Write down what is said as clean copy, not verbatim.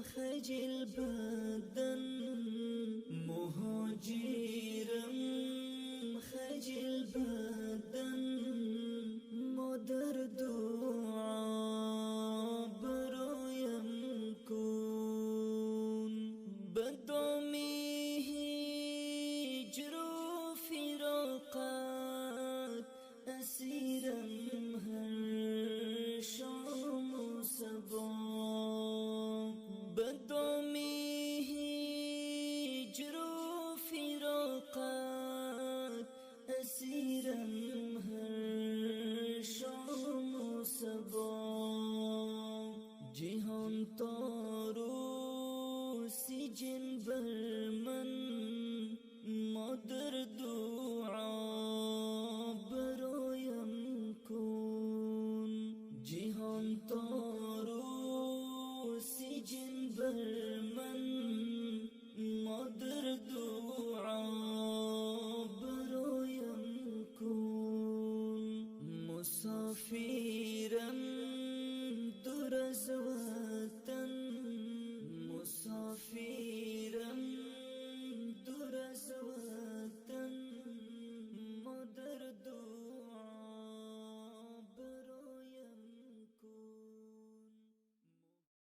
خجل بدن مهاجرم خجل بدن مادر دعا برایم کن بدامی هجر و فراقت اسیرم هر شام و صبا بدامی هجر و فراقت اسیرم هر شام و صبا جهان تارو سجن بر من مادر دعا برایم کن جهان تارو سجن بر